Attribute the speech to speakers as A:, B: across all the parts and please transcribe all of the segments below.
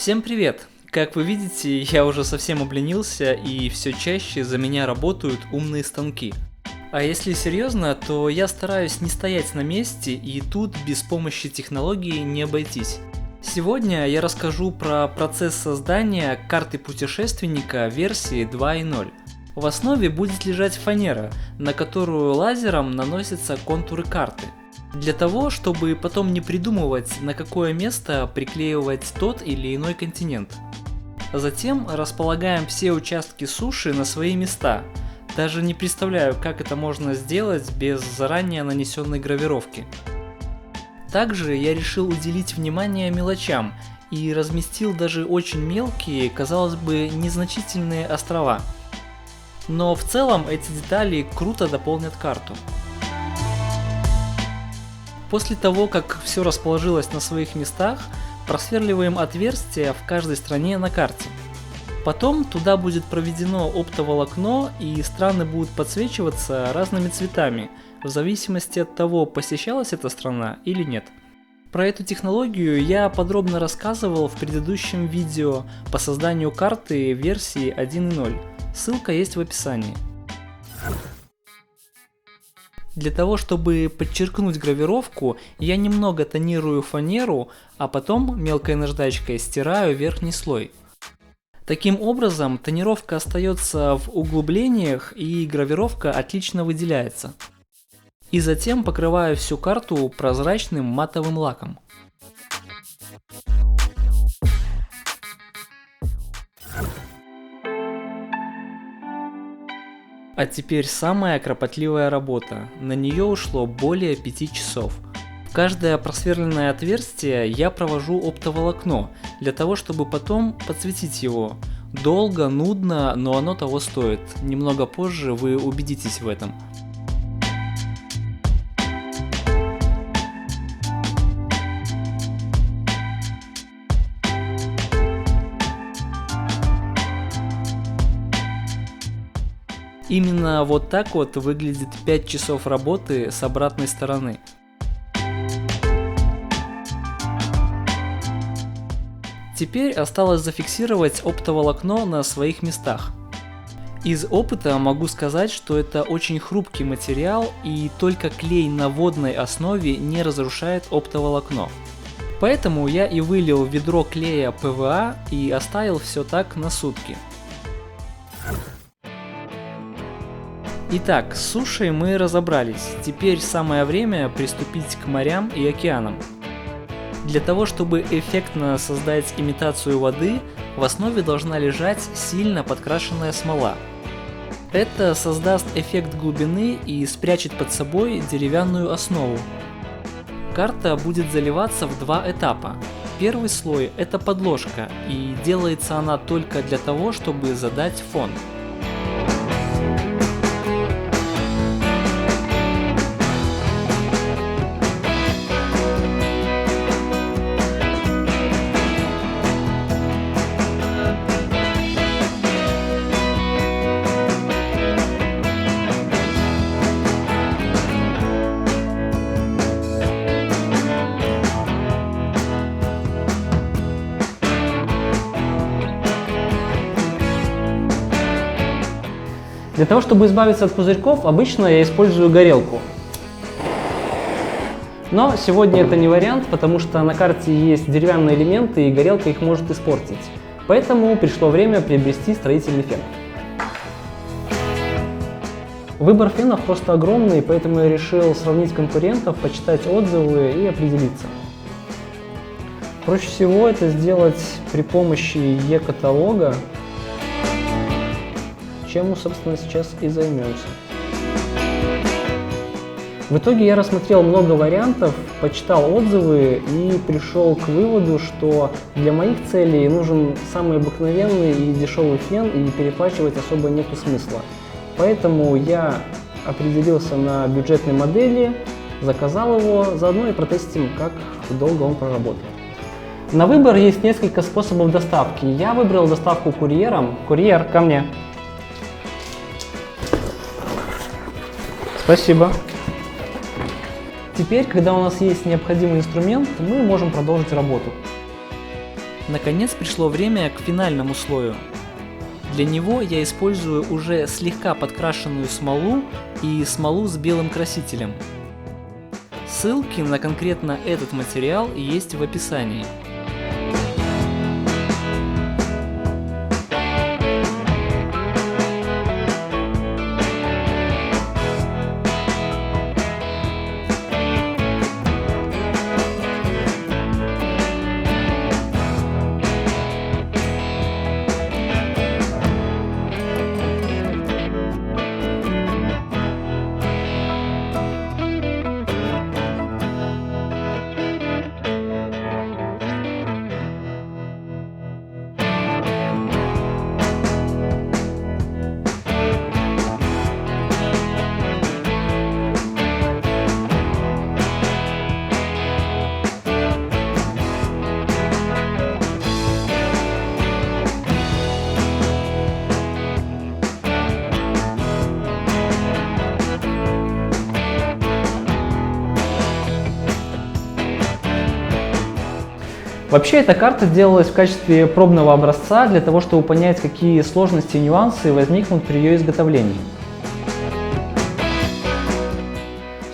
A: Всем привет! Как вы видите, я уже совсем обленился и все чаще за меня работают умные станки. А если серьезно, то я стараюсь не стоять на месте, и тут без помощи технологии не обойтись. Сегодня я расскажу про процесс создания карты путешественника версии 2.0. В основе будет лежать фанера, на которую лазером наносятся контуры карты. Для того, чтобы потом не придумывать, на какое место приклеивать тот или иной континент. Затем располагаем все участки суши на свои места. Даже не представляю, как это можно сделать без заранее нанесенной гравировки. Также я решил уделить внимание мелочам и разместил даже очень мелкие, казалось бы, незначительные острова. Но в целом эти детали круто дополнят карту. После того, как все расположилось на своих местах, просверливаем отверстия в каждой стране на карте. Потом туда будет проведено оптоволокно, и страны будут подсвечиваться разными цветами, в зависимости от того, посещалась эта страна или нет. Про эту технологию я подробно рассказывал в предыдущем видео по созданию карты версии 1.0. Ссылка есть в описании. Для того, чтобы подчеркнуть гравировку, я немного тонирую фанеру, а потом мелкой наждачкой стираю верхний слой. Таким образом, тонировка остается в углублениях и гравировка отлично выделяется. И затем покрываю всю карту прозрачным матовым лаком. А теперь самая кропотливая работа. На нее ушло более 5 часов. В каждое просверленное отверстие я провожу оптоволокно, для того, чтобы потом подсветить его. Долго, нудно, но оно того стоит. Немного позже вы убедитесь в этом. Именно вот так вот выглядит 5 часов работы с обратной стороны. Теперь осталось зафиксировать оптоволокно на своих местах. Из опыта могу сказать, что это очень хрупкий материал, и только клей на водной основе не разрушает оптоволокно. Поэтому я и вылил ведро клея ПВА и оставил все так на сутки. Итак, с сушей мы разобрались, теперь самое время приступить к морям и океанам. Для того, чтобы эффектно создать имитацию воды, в основе должна лежать сильно подкрашенная смола. Это создаст эффект глубины и спрячет под собой деревянную основу. Карта будет заливаться в два этапа. Первый слой – это подложка, и делается она только для того, чтобы задать фон.
B: Для того, чтобы избавиться от пузырьков, обычно я использую горелку. Но сегодня это не вариант, потому что на карте есть деревянные элементы, и горелка их может испортить. Поэтому пришло время приобрести строительный фен. Выбор фенов просто огромный, поэтому я решил сравнить конкурентов, почитать отзывы и определиться. Проще всего это сделать при помощи e-каталога, чем мы, собственно, сейчас и займемся. В итоге я рассмотрел много вариантов, почитал отзывы и пришел к выводу, что для моих целей нужен самый обыкновенный и дешевый фен, и переплачивать особо нету смысла. Поэтому я определился на бюджетной модели, заказал его, заодно и протестим, как долго он проработает. На выбор есть несколько способов доставки. Я выбрал доставку курьером. Курьер, ко мне. Спасибо. Теперь, когда у нас есть необходимый инструмент, мы можем продолжить работу.
A: Наконец пришло время к финальному слою. Для него я использую уже слегка подкрашенную смолу и смолу с белым красителем. Ссылки на конкретно этот материал есть в описании.
B: Вообще эта карта делалась в качестве пробного образца для того, чтобы понять, какие сложности и нюансы возникнут при ее изготовлении.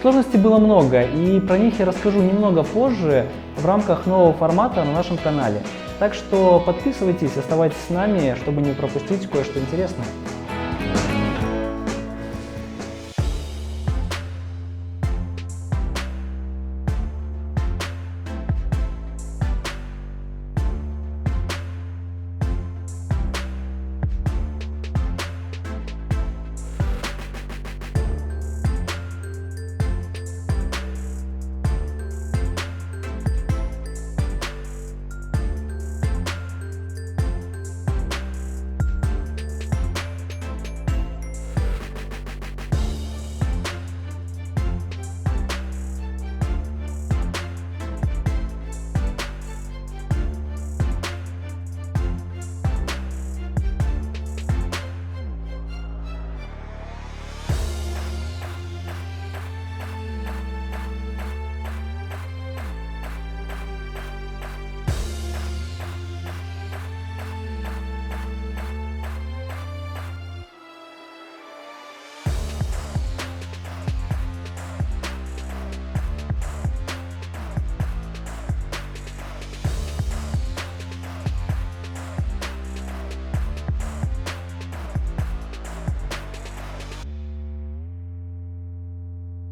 B: Сложностей было много, и про них я расскажу немного позже в рамках нового формата на нашем канале. Так что подписывайтесь, оставайтесь с нами, чтобы не пропустить кое-что интересное.